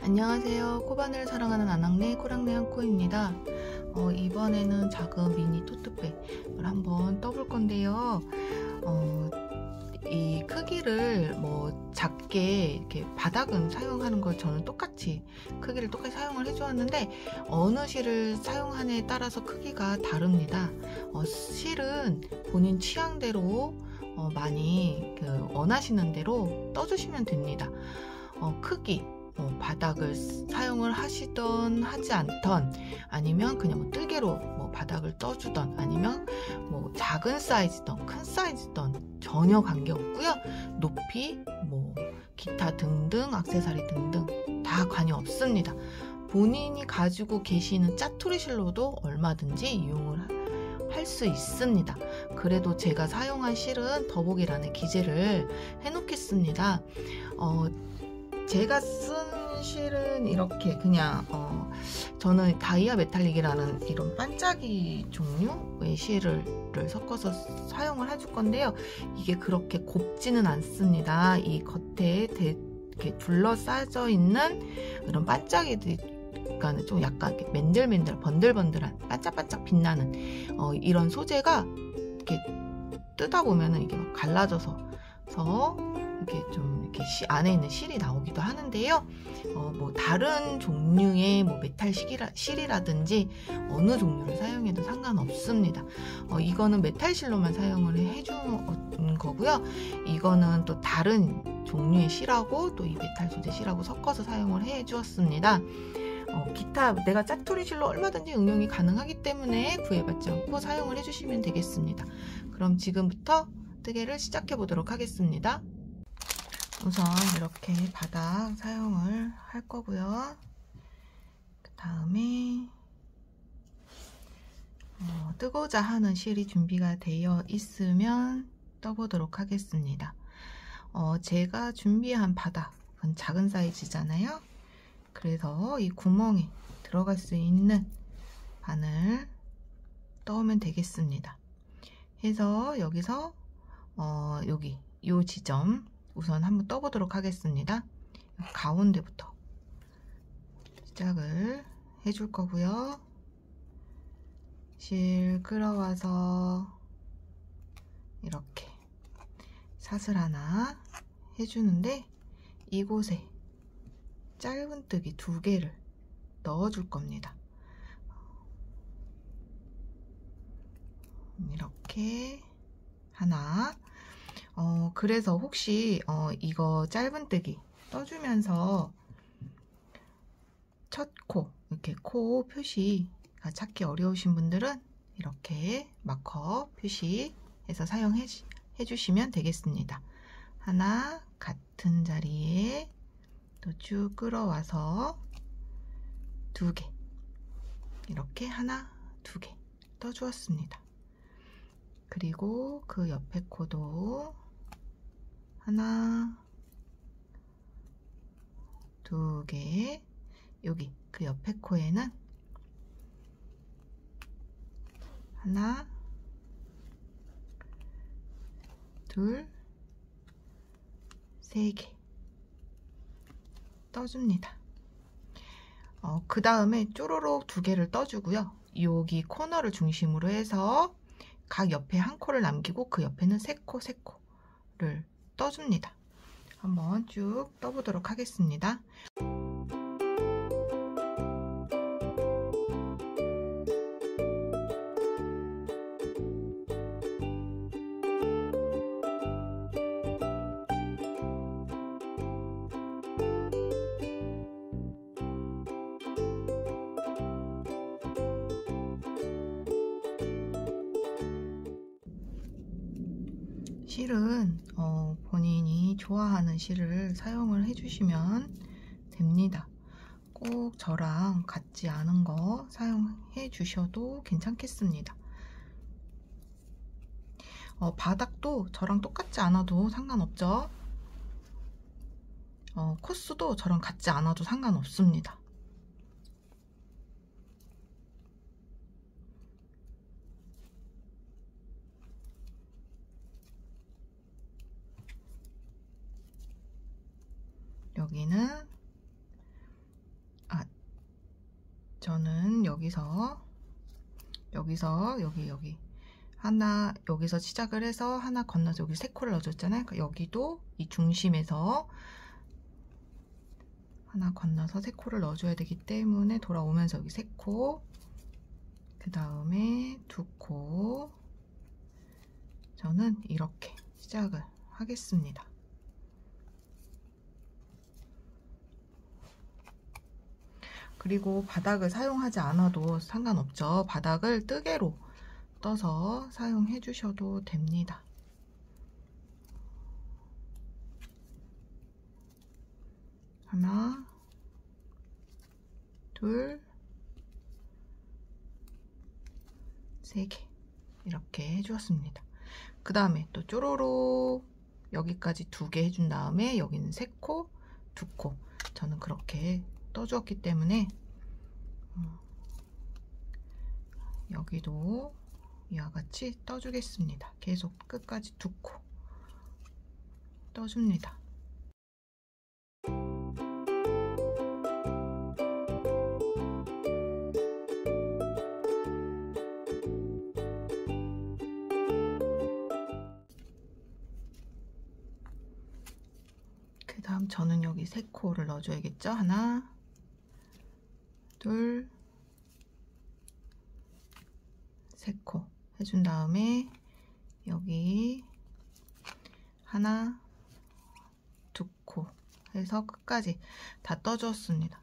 안녕하세요. 코바늘 사랑하는 아낙네 코랑네 한코입니다. 이번에는 작은 미니 토트백을 한번 떠볼 건데요. 이 크기를 작게 이렇게 바닥은 사용하는 걸 저는 크기를 똑같이 사용을 해주었는데, 어느 실을 사용하냐에 따라서 크기가 다릅니다. 실은 본인 취향대로 많이 원하시는 대로 떠주시면 됩니다. 크기 바닥을 사용을 하시던 하지 않던, 아니면 그냥 뜨개로 바닥을 떠주던, 아니면 작은 사이즈던 큰 사이즈던 전혀 관계없고요. 높이 기타 등등 액세서리 등등 다 관여 없습니다. 본인이 가지고 계시는 짜투리 실로도 얼마든지 이용을 할 수 있습니다. 그래도 제가 사용한 실은 더보기란에 기재를 해 놓겠습니다. 제가 쓴 실은 이렇게 그냥 저는 다이아 메탈릭이라는 이런 반짝이 종류의 실을 섞어서 사용을 해줄 건데요. 이게 그렇게 곱지는 않습니다. 이 겉에 이렇게 둘러싸져 있는 이런 반짝이들이 좀 약간 이렇게 맨들맨들 번들번들한 반짝반짝 빛나는 이런 소재가 이렇게 뜨다 보면은 이게 막 갈라져서 이렇게 좀 이렇게 안에 있는 실이 나오기도 하는데요. 다른 종류의 메탈 실이라든지 어느 종류를 사용해도 상관없습니다. 이거는 메탈 실로만 사용을 해준 거고요. 이거는 또 다른 종류의 실하고 또 이 메탈 소재 실하고 섞어서 사용을 해 주었습니다. 기타 내가 짜투리 실로 얼마든지 응용이 가능하기 때문에 구애받지 않고 사용을 해주시면 되겠습니다. 그럼 지금부터 뜨개를 시작해 보도록 하겠습니다. 우선 이렇게 바닥 사용을 할 거고요. 그 다음에 뜨고자 하는 실이 준비가 되어 있으면 떠보도록 하겠습니다. 제가 준비한 바닥은 작은 사이즈잖아요. 그래서 이 구멍에 들어갈 수 있는 바늘 떠오면 되겠습니다. 해서 여기서 여기 이 지점 우선 한번 떠보도록 하겠습니다. 가운데부터 시작을 해줄 거고요. 실 끌어와서 이렇게 사슬 하나 해주는데, 이곳에 짧은뜨기 2개를 넣어줄 겁니다. 이렇게 하나. 그래서 혹시 이거 짧은뜨기 떠주면서 첫 코, 이렇게 코 표시가 찾기 어려우신 분들은 이렇게 마커 표시해서 사용해 주시면 되겠습니다. 하나, 같은 자리에 또 쭉 끌어와서 2개, 이렇게 하나, 2개 떠주었습니다. 그리고 그 옆에 코도 하나, 2개, 여기 그 옆에 코에는 하나, 둘, 3개 떠줍니다. 그 다음에 쪼로록 2개를 떠주고요. 여기 코너를 중심으로 해서 각 옆에 한 코를 남기고 그 옆에는 3코를 떠줍니다. 한번 쭉 떠보도록 하겠습니다. 실은 본인이 좋아하는 실을 사용을 해주시면 됩니다. 꼭 저랑 같지 않은 거 사용해 주셔도 괜찮겠습니다. 바닥도 저랑 똑같지 않아도 상관없죠. 코스도 저랑 같지 않아도 상관없습니다. 여기는 저는 여기서 여기 하나, 여기서 시작을 해서 하나 건너서 여기 3코를 넣어줬잖아요. 여기도 이 중심에서 하나 건너서 3코를 넣어줘야 되기 때문에 돌아오면서 여기 3코, 그 다음에 2코. 저는 이렇게 시작을 하겠습니다. 그리고 바닥을 사용하지 않아도 상관없죠. 바닥을 뜨개로 떠서 사용해 주셔도 됩니다. 하나, 둘, 3개 이렇게 해주었습니다. 그 다음에 또 쪼로록 여기까지 2개 해준 다음에 여기는 3코, 2코. 저는 그렇게 떠주었기 때문에 여기도 이와 같이 떠주겠습니다. 계속 끝까지 2코 떠줍니다. 그 다음 저는 여기 3코를 넣어줘야겠죠? 하나, 둘, 3코 해준 다음에 여기 하나, 2코 해서 끝까지 다 떠주었습니다.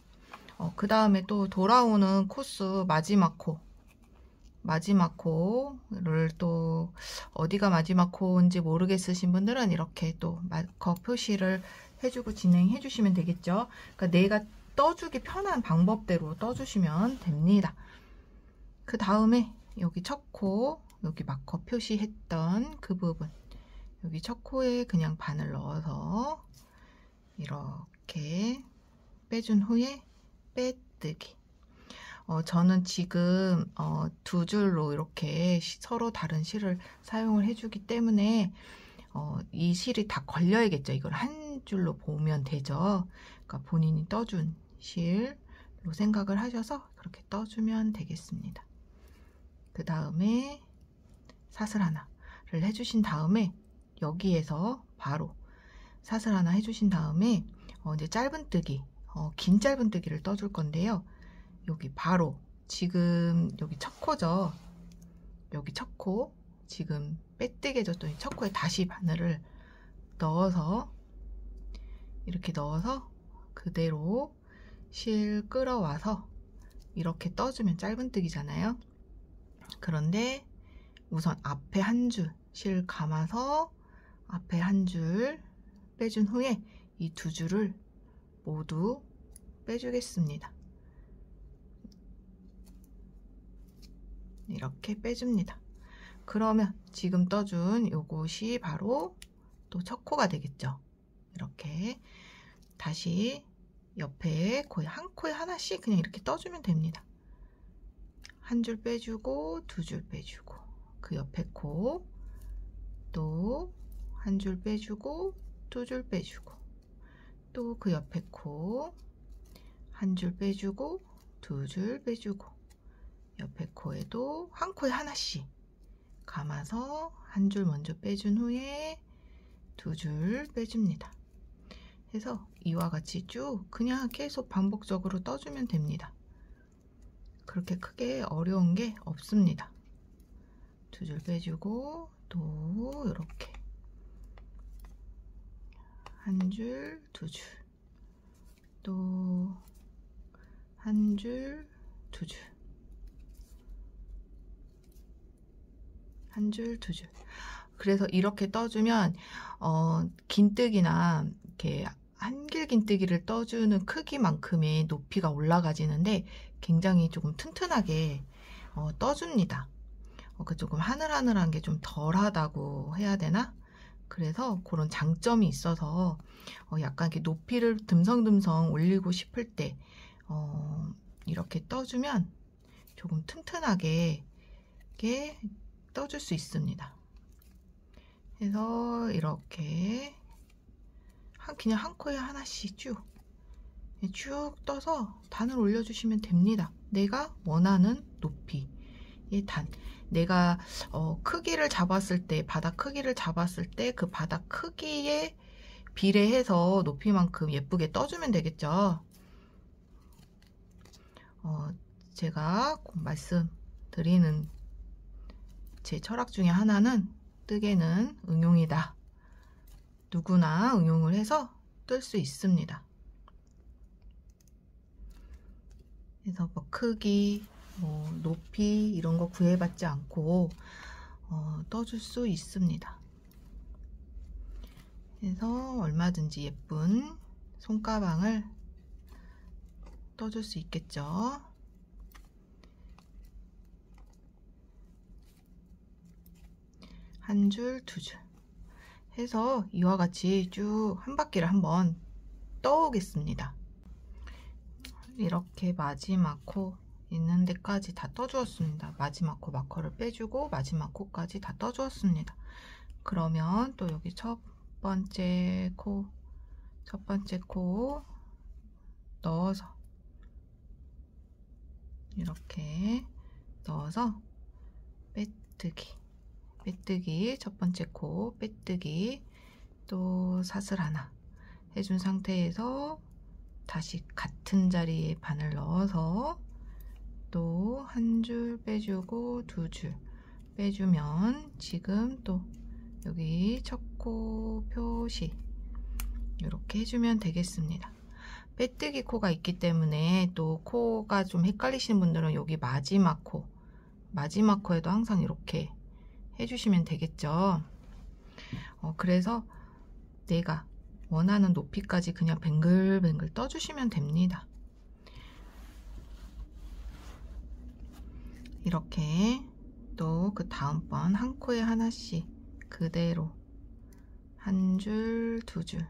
그 다음에 또 돌아오는 코스 마지막 코를 또 어디가 마지막 코인지 모르겠으신 분들은 이렇게 또 마커 표시를 해주고 진행해 주시면 되겠죠. 그러니까 내가 떠주기 편한 방법대로 떠주시면 됩니다. 그 다음에 여기 첫 코, 여기 마커 표시했던 그 부분, 여기 첫 코에 그냥 바늘 넣어서 이렇게 빼준 후에 빼뜨기. 저는 지금 2줄로 이렇게 서로 다른 실을 사용을 해주기 때문에 이 실이 다 걸려야겠죠. 이걸 한 줄로 보면 되죠. 그러니까 본인이 떠준 실로 생각을 하셔서 그렇게 떠주면 되겠습니다. 그 다음에 사슬 하나를 해주신 다음에 여기에서 바로 사슬 하나 해주신 다음에 이제 짧은뜨기, 긴 짧은뜨기를 떠줄 건데요. 여기 바로 지금 여기 첫 코죠. 여기 첫 코 지금 빼뜨기 해줬더니 첫 코에 다시 바늘을 넣어서 이렇게 넣어서 그대로 실 끌어와서 이렇게 떠주면 짧은뜨기잖아요. 그런데 우선 앞에 한 줄 실 감아서 앞에 한 줄 빼준 후에 이 2줄을 모두 빼주겠습니다. 이렇게 빼줍니다. 그러면 지금 떠준 요것이 바로 또 첫 코가 되겠죠. 이렇게 다시 옆에 거의 한 코에 하나씩 그냥 이렇게 떠주면 됩니다. 한 줄 빼주고 2줄 빼주고 그 옆에 코 또 한 줄 빼주고 2줄 빼주고 또 그 옆에 코 한 줄 빼주고 2줄 빼주고 옆에 코에도 한 코에 하나씩 감아서 한 줄 먼저 빼준 후에 2줄 빼줍니다. 해서 이와 같이 쭉 그냥 계속 반복적으로 떠주면 됩니다. 그렇게 크게 어려운 게 없습니다. 2줄 빼주고 또 이렇게 한 줄, 2줄 또 한 줄, 2줄 한 줄, 2줄. 그래서 이렇게 떠주면 긴뜨기나 이렇게 한길 긴뜨기를 떠주는 크기만큼의 높이가 올라가지는데 굉장히 조금 튼튼하게 떠줍니다. 그 조금 하늘하늘한 게 좀 덜하다고 해야 되나? 그래서 그런 장점이 있어서 약간 이렇게 높이를 듬성듬성 올리고 싶을 때 이렇게 떠주면 조금 튼튼하게 이렇게 떠줄 수 있습니다. 그래서 이렇게 그냥 한 코에 하나씩 쭉 떠서 단을 올려주시면 됩니다. 내가 원하는 높이의 단. 내가 크기를 잡았을 때, 바닥 크기를 잡았을 때 그 바닥 크기에 비례해서 높이만큼 예쁘게 떠주면 되겠죠. 제가 꼭 말씀드리는 제 철학 중에 하나는 뜨개는 응용이다. 누구나 응용을 해서 뜰 수 있습니다. 그래서 뭐 크기, 뭐 높이 이런 거 구애받지 않고 떠줄 수 있습니다. 그래서 얼마든지 예쁜 손가방을 떠줄 수 있겠죠. 한 줄, 두 줄 해서 이와 같이 쭉 한 바퀴를 한번 떠오겠습니다. 이렇게 마지막 코 있는 데까지 다 떠주었습니다. 마지막 코 마커를 빼주고 마지막 코까지 다 떠주었습니다. 그러면 또 여기 첫 번째 코 넣어서 이렇게 넣어서 빼뜨기 첫 번째 코 빼뜨기 또 사슬 하나 해준 상태에서 다시 같은 자리에 바늘 넣어서 또 한 줄 빼주고 두 줄 빼주면 지금 또 여기 첫 코 표시 이렇게 해주면 되겠습니다. 빼뜨기 코가 있기 때문에 또 코가 좀 헷갈리시는 분들은 여기 마지막 코에도 항상 이렇게 해주시면 되겠죠. 그래서 내가 원하는 높이까지 그냥 뱅글뱅글 떠주시면 됩니다. 이렇게 또 그 다음번 한 코에 하나씩 그대로 한 줄, 두 줄,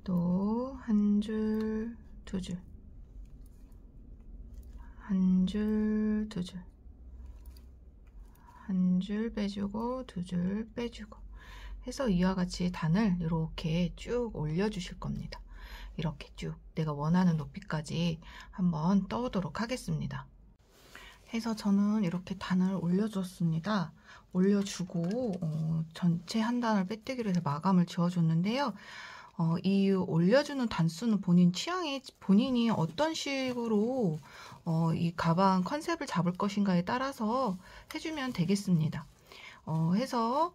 또 한 줄, 두 줄, 한 줄, 두 줄, 한 줄 빼주고 두 줄 빼주고 해서 이와 같이 단을 이렇게 쭉 올려주실 겁니다. 이렇게 쭉 내가 원하는 높이까지 한번 떠오도록 하겠습니다. 해서 저는 이렇게 단을 올려줬습니다. 올려주고 전체 한 단을 빼뜨기로 해서 마감을 지어줬는데요. 이 올려주는 단수는 본인 취향에 본인이 어떤 식으로 이 가방 컨셉을 잡을 것인가에 따라서 해주면 되겠습니다. 해서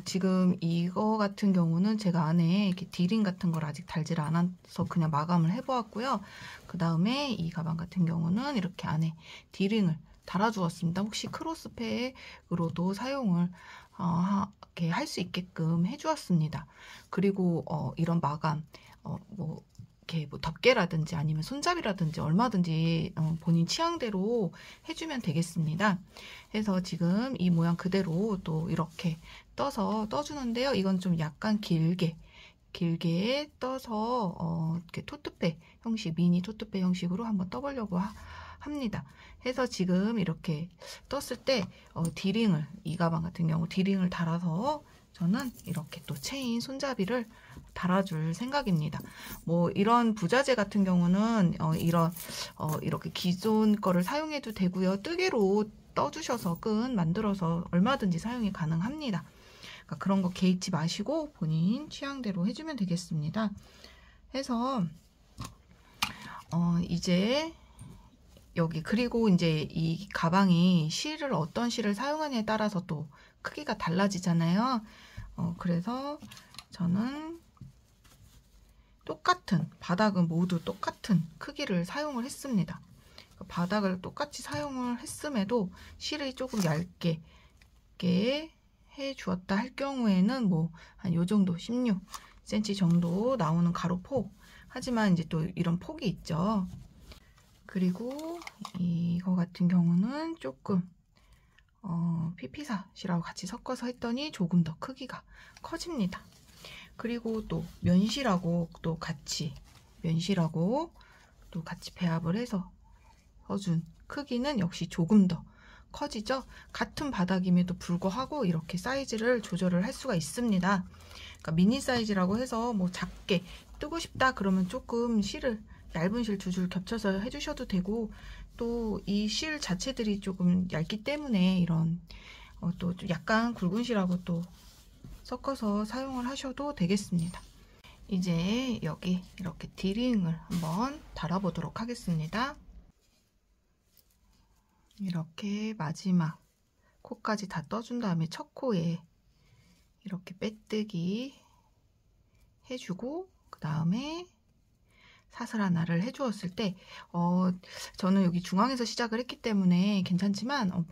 지금 이거 같은 경우는 제가 안에 이렇게 디링 같은 걸 아직 달질 않아서 그냥 마감을 해보았고요. 그 다음에 이 가방 같은 경우는 이렇게 안에 디링을 달아주었습니다. 혹시 크로스팩으로도 사용을 이렇게 할 수 있게끔 해주었습니다. 그리고 이런 마감 이렇게 뭐 덮개라든지 아니면 손잡이라든지 얼마든지 본인 취향대로 해주면 되겠습니다. 해서 지금 이 모양 그대로 또 이렇게 떠주는데요. 이건 좀 약간 길게 떠서 이렇게 토트백 형식, 미니 토트백 형식으로 한번 떠보려고 합니다. 해서 지금 이렇게 떴을 때 디링을, 이 가방 같은 경우 디링을 달아서 저는 이렇게 또 체인 손잡이를 달아줄 생각입니다. 뭐 이런 부자재 같은 경우는 이렇게 기존 거를 사용해도 되고요. 뜨개로 떠주셔서 끈 만들어서 얼마든지 사용이 가능합니다. 그러니까 그런 거 개의치 마시고 본인 취향대로 해주면 되겠습니다. 해서 이제 여기 그리고 이제 이 가방이 실을 어떤 실을 사용하느냐에 따라서 또 크기가 달라지잖아요. 그래서 저는 똑같은 바닥은 모두 똑같은 크기를 사용을 했습니다. 바닥을 똑같이 사용을 했음에도 실이 조금 얇게 해 주었다 할 경우에는 뭐 한 요 정도 16cm 정도 나오는 가로폭, 하지만 이제 또 이런 폭이 있죠. 그리고 이거 같은 경우는 조금 피피사시라고 같이 섞어서 했더니 조금 더 크기가 커집니다. 그리고 또 면실하고 또 같이 배합을 해서 써준 크기는 역시 조금 더 커지죠. 같은 바닥임에도 불구하고 이렇게 사이즈를 조절을 할 수가 있습니다. 그러니까 미니 사이즈라고 해서 뭐 작게 뜨고 싶다 그러면 조금 실을 얇은 실 두 줄 겹쳐서 해주셔도 되고, 또 이 실 자체들이 조금 얇기 때문에 이런 또 약간 굵은 실하고 또 섞어서 사용을 하셔도 되겠습니다. 이제 여기 이렇게 디링을 한번 달아보도록 하겠습니다. 이렇게 마지막 코까지 다 떠준 다음에 첫 코에 이렇게 빼뜨기 해주고, 그 다음에 사슬 하나를 해주었을 때 저는 여기 중앙에서 시작을 했기 때문에 괜찮지만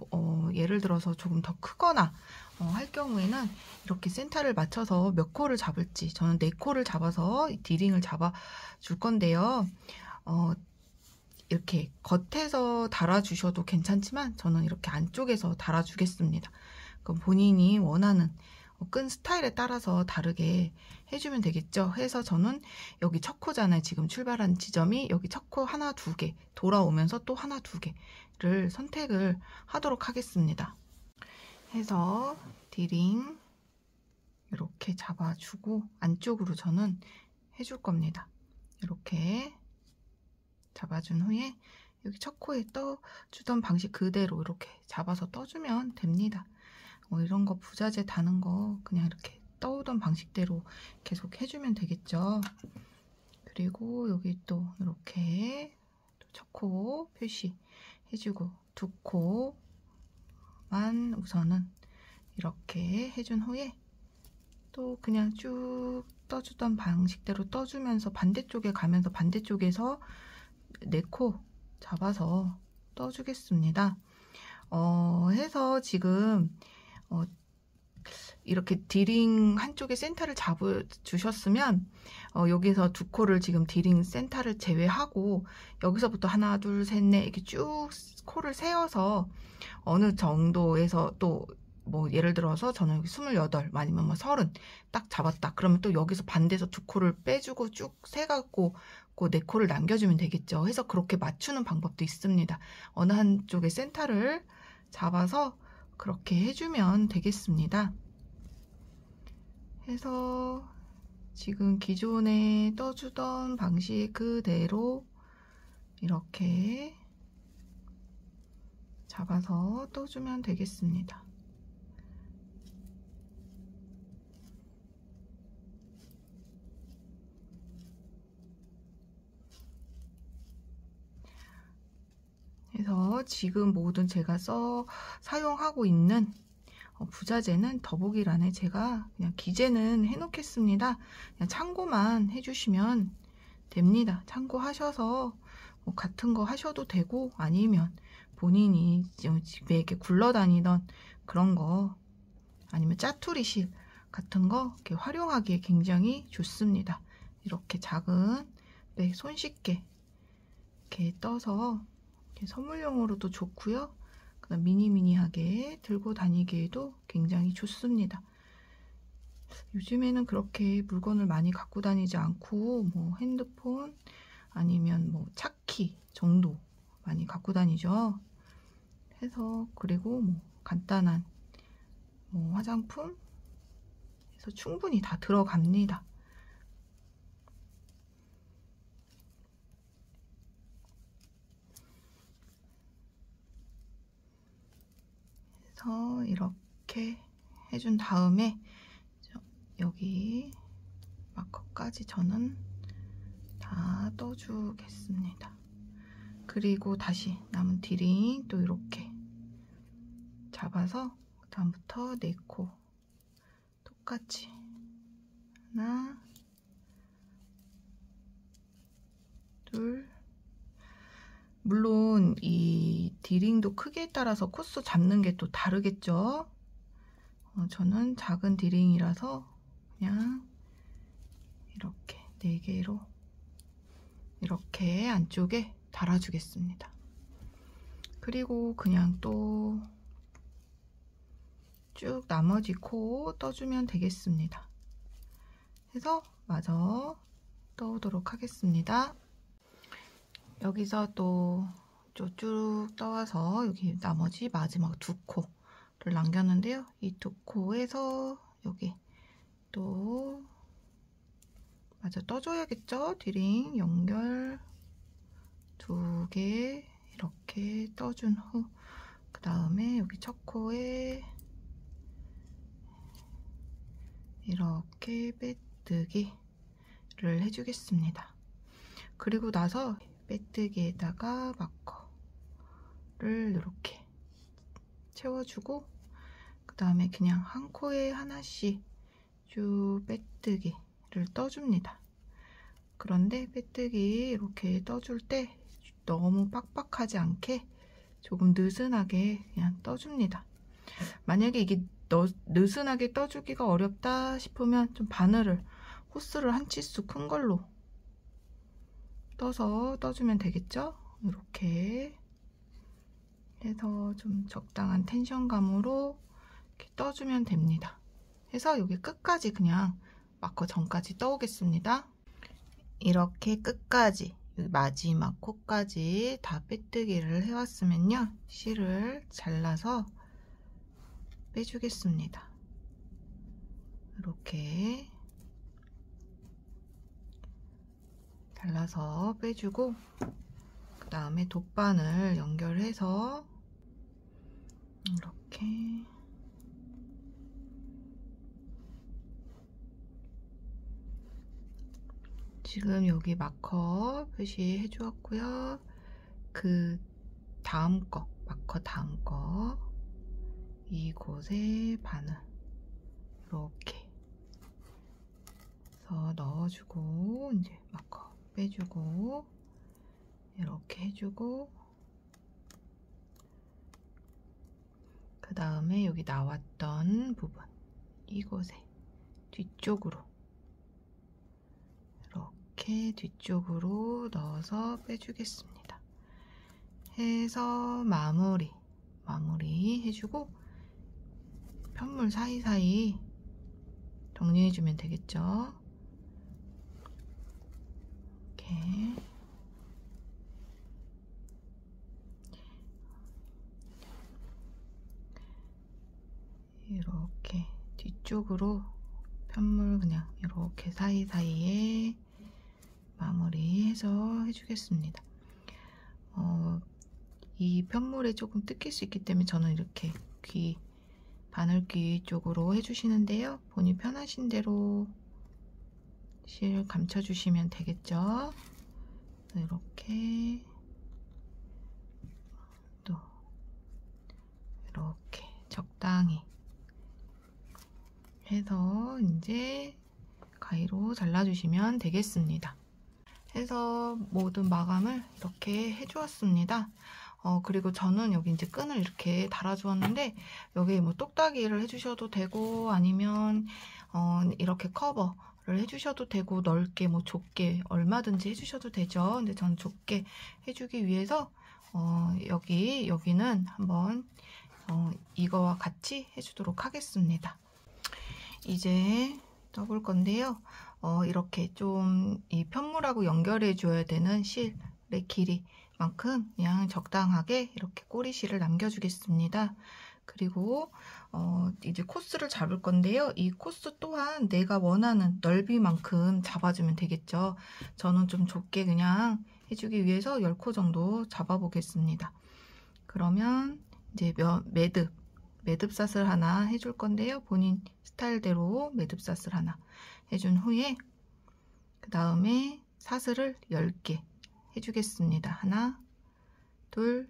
예를 들어서 조금 더 크거나 할 경우에는 이렇게 센터를 맞춰서 몇 코를 잡을지, 저는 4코를 잡아서 디링을 잡아 줄 건데요. 이렇게 겉에서 달아주셔도 괜찮지만 저는 이렇게 안쪽에서 달아주겠습니다. 그럼 본인이 원하는 끈 스타일에 따라서 다르게 해주면 되겠죠. 해서 저는 여기 첫 코잖아요. 지금 출발한 지점이 여기 첫 코 하나, 2개 돌아오면서 또 하나, 2개를 선택을 하도록 하겠습니다. 해서 디링 이렇게 잡아주고 안쪽으로 저는 해줄 겁니다. 이렇게 잡아준 후에 여기 첫 코에 떠주던 방식 그대로 이렇게 잡아서 떠주면 됩니다. 이런 거 부자재 다는 거 그냥 이렇게 떠오던 방식대로 계속 해주면 되겠죠. 그리고 여기 또 이렇게 첫 코 표시 해주고 2코만 우선은 이렇게 해준 후에 또 그냥 쭉 떠주던 방식대로 떠주면서 반대쪽에 가면서 반대쪽에서 4코 잡아서 떠주겠습니다. 해서 지금 이렇게 디링 한쪽에 센터를 잡아주셨으면 여기서 2코를 지금 디링 센터를 제외하고 여기서부터 하나, 둘, 셋, 넷 이렇게 쭉 코를 세어서 어느 정도에서 또 뭐 예를 들어서 저는 여기 28 아니면 뭐 30 딱 잡았다. 그러면 또 여기서 반대에서 2코를 빼주고 쭉 세갖고 그 4코를 남겨주면 되겠죠. 해서 그렇게 맞추는 방법도 있습니다. 어느 한쪽에 센터를 잡아서 그렇게 해주면 되겠습니다. 해서 지금 기존에 떠주던 방식 그대로 이렇게 잡아서 떠주면 되겠습니다. 그래서 지금 모든 제가 사용하고 있는 부자재는 더보기란에 제가 그냥 기재는 해놓겠습니다. 그냥 참고만 해주시면 됩니다. 참고하셔서 뭐 같은 거 하셔도 되고, 아니면 본인이 집에 이렇게 굴러다니던 그런 거, 아니면 짜투리 실 같은 거 이렇게 활용하기에 굉장히 좋습니다. 이렇게 작은 손쉽게 이렇게 떠서 이렇게 선물용으로도 좋고요. 그다음 미니미니하게 들고 다니기에도 굉장히 좋습니다. 요즘에는 그렇게 물건을 많이 갖고 다니지 않고 뭐 핸드폰 아니면 뭐 차키 정도 많이 갖고 다니죠. 해서 그리고 뭐 간단한 뭐 화장품 해서 충분히 다 들어갑니다. 그래서 이렇게 해준 다음에 여기 마커까지 저는 다 떠주겠습니다. 그리고 다시 남은 디링 또 이렇게 잡아서 다음부터 4코 똑같이 하나, 둘, 물론 이 디링도 크기에 따라서 코스 잡는 게 또 다르겠죠. 저는 작은 디링이라서 그냥 이렇게 4개로 이렇게 안쪽에 달아주겠습니다. 그리고 그냥 또 쭉 나머지 코 떠주면 되겠습니다. 해서 마저 떠오도록 하겠습니다. 여기서 또 쭉 떠와서 여기 나머지 마지막 2코를 남겼는데요. 이 2코에서 여기 또 마저 떠줘야겠죠? 디링 연결 2개 이렇게 떠준 후, 그 다음에 여기 첫 코에 이렇게 빼뜨기를 해주겠습니다. 그리고 나서 빼뜨기에다가 마커를 이렇게 채워주고, 그 다음에 그냥 한 코에 하나씩 쭉 빼뜨기를 떠줍니다. 그런데 빼뜨기 이렇게 떠줄 때 너무 빡빡하지 않게 조금 느슨하게 그냥 떠줍니다. 만약에 이게 느슨하게 떠주기가 어렵다 싶으면 좀 바늘을, 호스를 한 치수 큰 걸로 떠서 떠주면 되겠죠? 이렇게 해서 좀 적당한 텐션감으로 이렇게 떠주면 됩니다. 해서 여기 끝까지 그냥 마커 전까지 떠오겠습니다. 이렇게 끝까지, 마지막 코까지 다 빼뜨기를 해왔으면요, 실을 잘라서 빼주겠습니다. 이렇게 잘라서 빼주고, 그 다음에 돗바늘 연결해서 이렇게 지금 여기 마커 표시해 주었고요. 그 다음 거, 마커 다음 거 이곳에 바늘 이렇게 해서 넣어주고, 이제 마커 빼주고 이렇게 해주고, 그 다음에 여기 나왔던 부분 이곳에 뒤쪽으로 이렇게 뒤쪽으로 넣어서 빼주겠습니다. 해서 마무리 해주고, 편물 사이사이 정리해주면 되겠죠. 이렇게 뒤쪽으로 편물 그냥 이렇게 사이사이에 마무리해서 해주겠습니다. 이 편물에 조금 뜯길 수 있기 때문에 저는 이렇게 바늘귀 쪽으로 해주시는데요, 본인 편하신 대로 실 감춰주시면 되겠죠. 이렇게 또 이렇게 적당히 해서 이제 가위로 잘라주시면 되겠습니다. 해서 모든 마감을 이렇게 해주었습니다. 그리고 저는 여기 이제 끈을 이렇게 달아주었는데, 여기 뭐 똑딱이를 해주셔도 되고, 아니면 이렇게 커버를 해주셔도 되고, 넓게 뭐 좁게 얼마든지 해주셔도 되죠. 근데 저는 좁게 해주기 위해서 여기는 한번 이거와 같이 해주도록 하겠습니다. 이제 떠볼 건데요. 이렇게 좀 이 편물하고 연결해 줘야 되는 실의 길이만큼 그냥 적당하게 이렇게 꼬리실을 남겨주겠습니다. 그리고 이제 코스를 잡을 건데요. 이 코스 또한 내가 원하는 넓이만큼 잡아주면 되겠죠. 저는 좀 좁게 그냥 해주기 위해서 10코 정도 잡아보겠습니다. 그러면 이제 매듭샷을 하나 해줄 건데요. 본인 스타일대로 매듭샷을 하나 해준 후에, 그 다음에 사슬을 10개 해주겠습니다. 하나, 둘,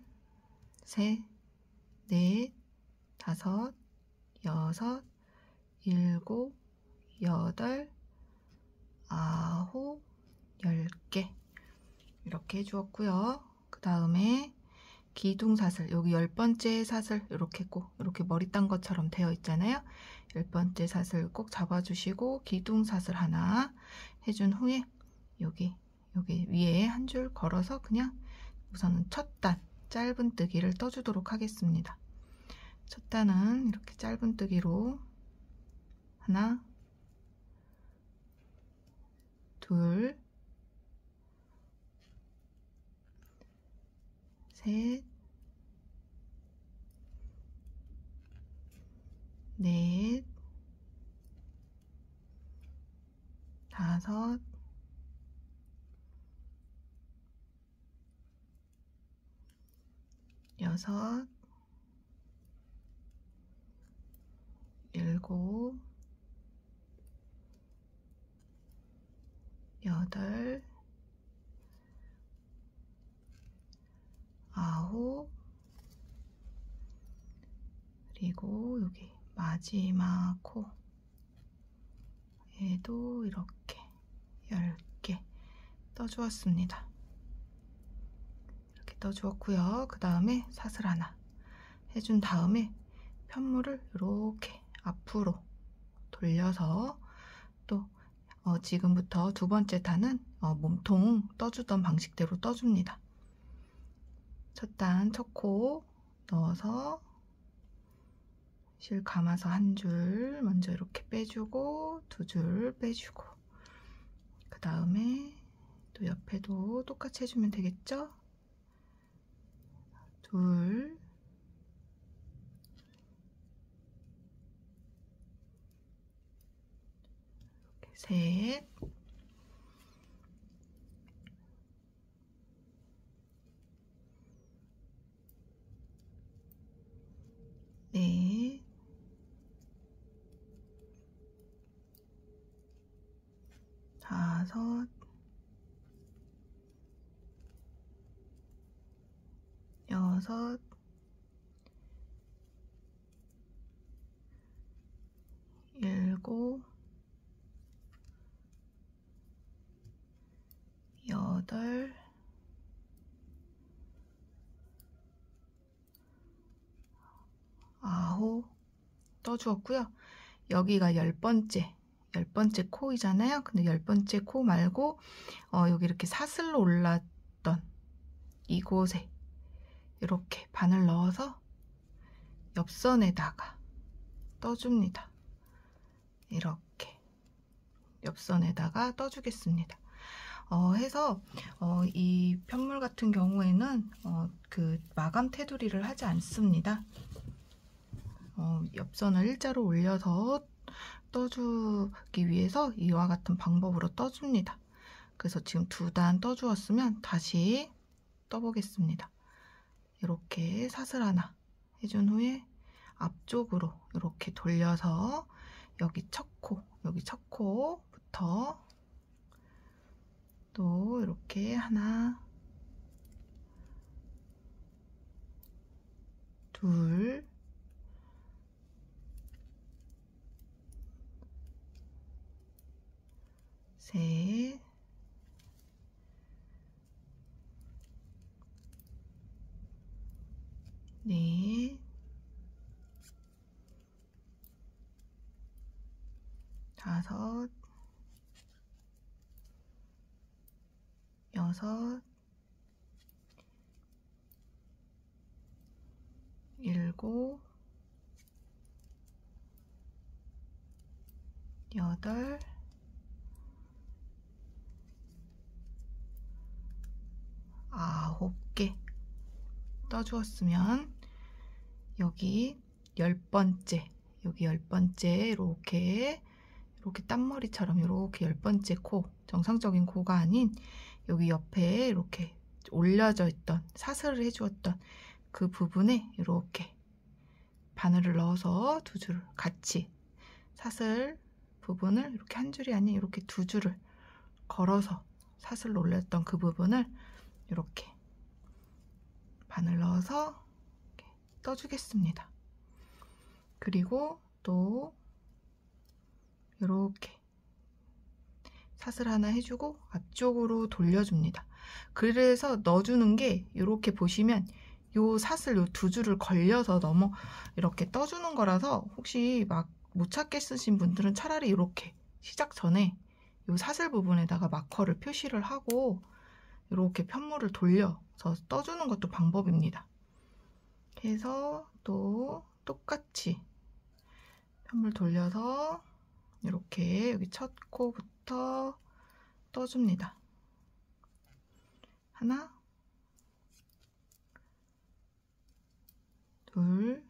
셋, 넷, 다섯, 여섯, 일곱, 여덟, 아홉, 10개 이렇게 해주었고요. 그 다음에 기둥사슬, 여기 10번째 사슬 이렇게 꼭 이렇게 머리 딴 것처럼 되어 있잖아요. 10번째 사슬 꼭 잡아주시고, 기둥사슬 하나 해준 후에 여기 위에 한 줄 걸어서 그냥 우선은 첫 단 짧은뜨기를 떠주도록 하겠습니다. 첫 단은 이렇게 짧은뜨기로 하나, 둘, 셋, 넷, 다섯, 6, 7, 8, 9, 그리고 여기 마지막 코에도 이렇게 10개 떠주었습니다. 이렇게 떠주었고요. 그 다음에 사슬 하나 해준 다음에 편물을 이렇게 앞으로 돌려서 또 지금부터 두 번째 단은 몸통 떠주던 방식대로 떠줍니다. 첫 단, 첫 코 넣어서 실 감아서 한 줄 먼저 이렇게 빼주고 두 줄 빼주고, 그 다음에 또 옆에도 똑같이 해주면 되겠죠? 둘, 셋, 넷, 다섯, 여섯, 일곱, 여덟, 아홉 떠주었고요. 여기가 10번째 코이잖아요. 근데 10번째 코 말고 여기 이렇게 사슬로 올랐던 이곳에 이렇게 바늘 넣어서 옆선에다가 떠줍니다. 이렇게 옆선에다가 떠주겠습니다. 해서 이 편물 같은 경우에는 그 마감 테두리를 하지 않습니다. 옆선을 일자로 올려서 떠주기 위해서 이와 같은 방법으로 떠줍니다. 그래서 지금 두 단 떠주었으면 다시 떠보겠습니다. 이렇게 사슬 하나 해준 후에 앞쪽으로 이렇게 돌려서 여기 첫 코부터 또 이렇게 하나, 둘, 셋, 넷, 다섯, 여섯, 일곱, 여덟, 아홉 개 떠주었으면 여기 10번째 이렇게 딴머리처럼 이렇게 10번째 코, 정상적인 코가 아닌 여기 옆에 이렇게 올려져 있던 사슬을 해주었던 그 부분에 이렇게 바늘을 넣어서 두 줄 같이 사슬 부분을 이렇게 한 줄이 아닌 이렇게 두 줄을 걸어서 사슬로 올렸던 그 부분을 이렇게 바늘 넣어서 이렇게 떠주겠습니다. 그리고 또 이렇게 사슬 하나 해주고 앞쪽으로 돌려줍니다. 그래서 넣어주는 게 이렇게 보시면 요 사슬 요 두 줄을 걸려서 이렇게 떠주는 거라서 혹시 막 못 찾겠으신 분들은 차라리 이렇게 시작 전에 요 사슬 부분에다가 마커를 표시를 하고 이렇게 편물을 돌려서 떠주는 것도 방법입니다. 해서 또 똑같이 편물 돌려서 이렇게 여기 첫 코부터 떠줍니다. 하나, 둘,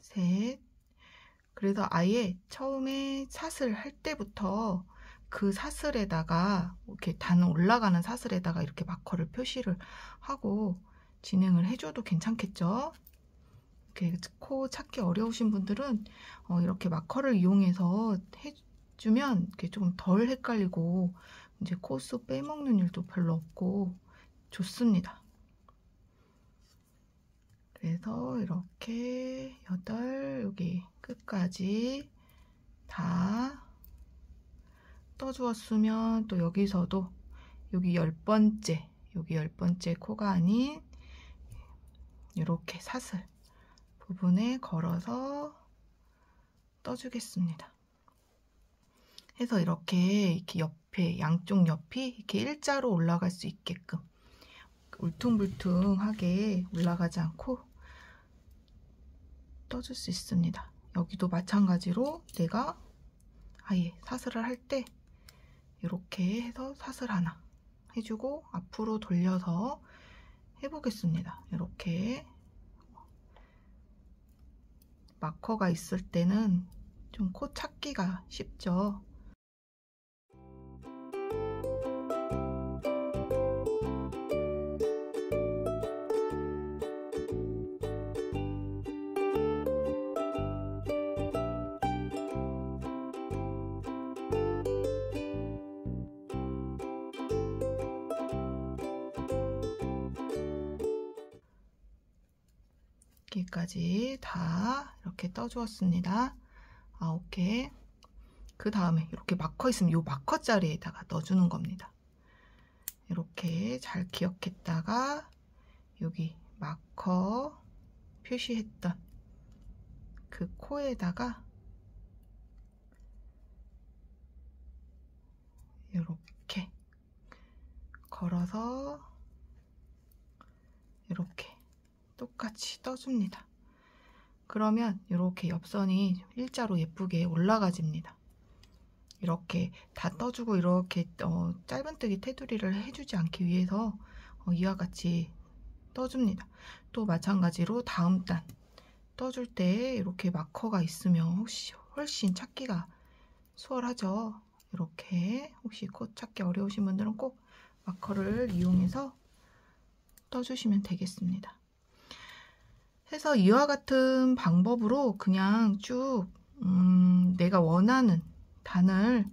셋. 그래서 아예 처음에 사슬 할 때부터 그 사슬에다가 이렇게 단 올라가는 사슬에다가 이렇게 마커를 표시를 하고 진행을 해줘도 괜찮겠죠? 이렇게 코 찾기 어려우신 분들은 이렇게 마커를 이용해서 해주면 이렇게 좀 덜 헷갈리고 이제 코수 빼먹는 일도 별로 없고 좋습니다. 그래서 이렇게 8 여기 끝까지 다 떠주었으면 또 여기서도 여기 10번째 여기 10번째 코가 아닌 이렇게 사슬 부분에 걸어서 떠주겠습니다. 해서 이렇게 옆에 양쪽 옆이 이렇게 일자로 올라갈 수 있게끔 울퉁불퉁하게 올라가지 않고 떠줄 수 있습니다. 여기도 마찬가지로 내가 아예 사슬을 할 때 이렇게 해서 사슬 하나 해주고 앞으로 돌려서 해보겠습니다. 이렇게 마커가 있을 때는 좀 코 찾기가 쉽죠. 여기까지 다 이렇게 떠주었습니다. 9개. 그 다음에 이렇게 마커 있으면 이 마커 자리에다가 넣어주는 겁니다. 이렇게 잘 기억했다가 여기 마커 표시했던 그 코에다가 이렇게 걸어서 이렇게 똑같이 떠줍니다. 그러면 이렇게 옆선이 일자로 예쁘게 올라가집니다. 이렇게 다 떠주고 이렇게 짧은뜨기 테두리를 해주지 않기 위해서 이와 같이 떠줍니다. 또 마찬가지로 다음 단 떠줄 때 이렇게 마커가 있으면 훨씬 찾기가 수월하죠. 이렇게 혹시 코 찾기 어려우신 분들은 꼭 마커를 이용해서 떠주시면 되겠습니다. 해서 이와 같은 방법으로 그냥 쭉 내가 원하는 단을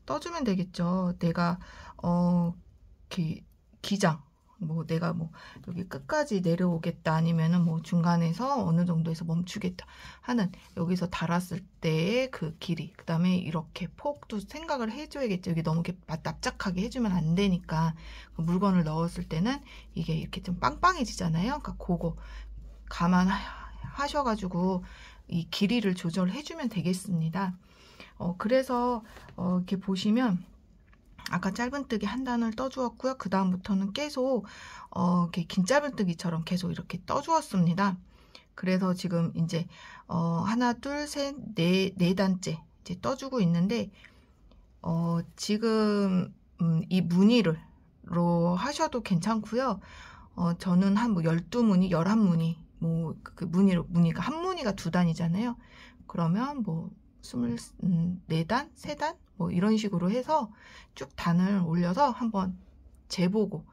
떠주면 되겠죠. 내가 기장 뭐 내가 뭐 여기 끝까지 내려오겠다 아니면은 뭐 중간에서 어느 정도에서 멈추겠다 하는 여기서 달았을 때의 그 길이 그 다음에 이렇게 폭도 생각을 해줘야겠죠. 여기 너무 이렇게 납작하게 해주면 안 되니까 물건을 넣었을 때는 이게 이렇게 좀 빵빵해지잖아요. 그러니까 그거 감안하셔가지고 이 길이를 조절해주면 되겠습니다. 그래서 이렇게 보시면 아까 짧은뜨기 한 단을 떠주었고요. 그 다음부터는 계속 이렇게 긴 짧은뜨기처럼 계속 이렇게 떠주었습니다. 그래서 지금 이제 하나, 둘, 셋, 네 단째 이제 떠주고 있는데 지금 이 무늬로 하셔도 괜찮고요. 저는 한 뭐 12무늬, 11무늬 뭐 그 무늬가 한 무늬가 2단이잖아요. 그러면 뭐 24단, 3단 뭐 이런 식으로 해서 쭉 단을 올려서 한번 재보고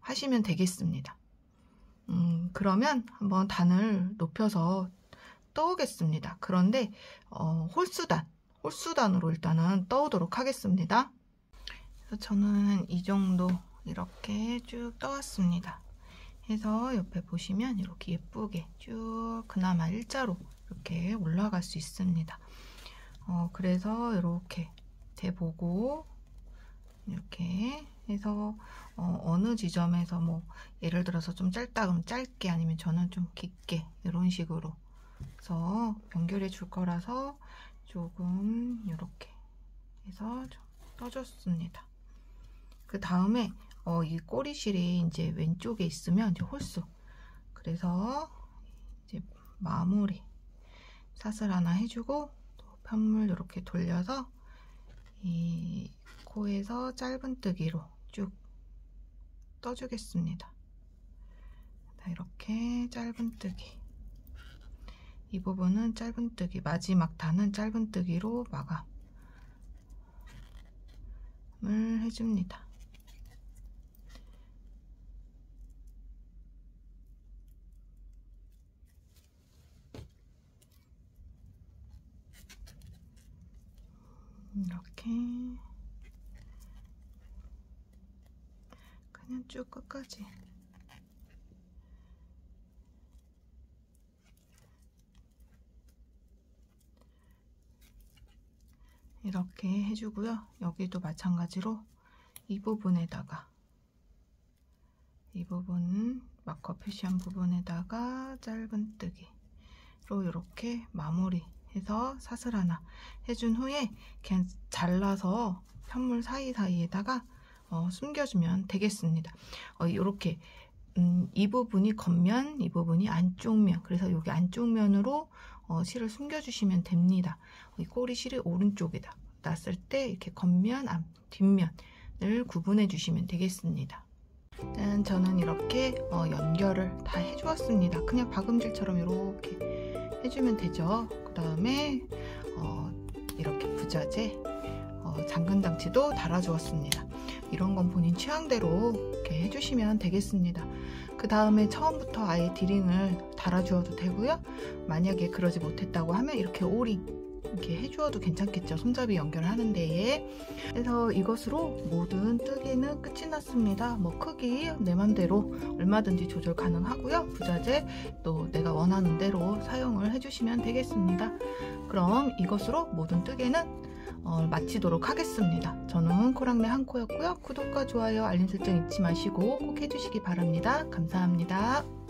하시면 되겠습니다. 그러면 한번 단을 높여서 떠오겠습니다. 그런데 홀수단으로 일단은 떠오도록 하겠습니다. 그래서 저는 이 정도 이렇게 쭉 떠왔습니다. 해서 옆에 보시면 이렇게 예쁘게 쭉 그나마 일자로 이렇게 올라갈 수 있습니다. 그래서 이렇게 재보고 이렇게 해서 어느 지점에서 뭐 예를 들어서 좀 짧다 그러면 짧게 아니면 저는 좀 깊게 이런 식으로 해서 연결해 줄 거라서 조금 이렇게 해서 좀 떠줬습니다. 그 다음에 이 꼬리실이 이제 왼쪽에 있으면 이제 홀수 그래서 이제 마무리 사슬 하나 해주고 또 편물 이렇게 돌려서 이 코에서 짧은뜨기로 쭉 떠주겠습니다. 이렇게 짧은뜨기 이 부분은 짧은뜨기 마지막 단은 짧은뜨기로 마감 해줍니다. 이렇게 그냥 쭉 끝까지 이렇게 해주고요. 여기도 마찬가지로 이 부분에다가 이 부분 마커 표시한 부분에다가 짧은뜨기로 이렇게 마무리해서 사슬 하나 해준 후에 그냥 잘라서 편물 사이사이에다가 숨겨주면 되겠습니다. 이렇게 이 부분이 겉면, 이 부분이 안쪽 면, 그래서 여기 안쪽 면으로 실을 숨겨주시면 됩니다. 이 꼬리 실을 오른쪽에다 놨을 때 이렇게 겉면, 뒷면을 구분해 주시면 되겠습니다. 일단 저는 이렇게 연결을 다 해주었습니다. 그냥 박음질처럼 이렇게 해주면 되죠. 그 다음에 이렇게 부자재 잠근장치도 달아주었습니다. 이런 건 본인 취향대로 이렇게 해주시면 되겠습니다. 그 다음에 처음부터 아예 디링을 달아주어도 되고요. 만약에 그러지 못했다고 하면 이렇게 오링 이렇게 해주어도 괜찮겠죠. 손잡이 연결하는 데에. 그래서 이것으로 모든 뜨기는 끝이 났습니다. 뭐 크기 내 맘대로 얼마든지 조절 가능하고요. 부자재 또 내가 원하는 대로 사용을 해주시면 되겠습니다. 그럼 이것으로 모든 뜨개는 마치도록 하겠습니다. 저는 코랑내 한코였고요. 구독과 좋아요, 알림 설정 잊지 마시고 꼭 해주시기 바랍니다. 감사합니다.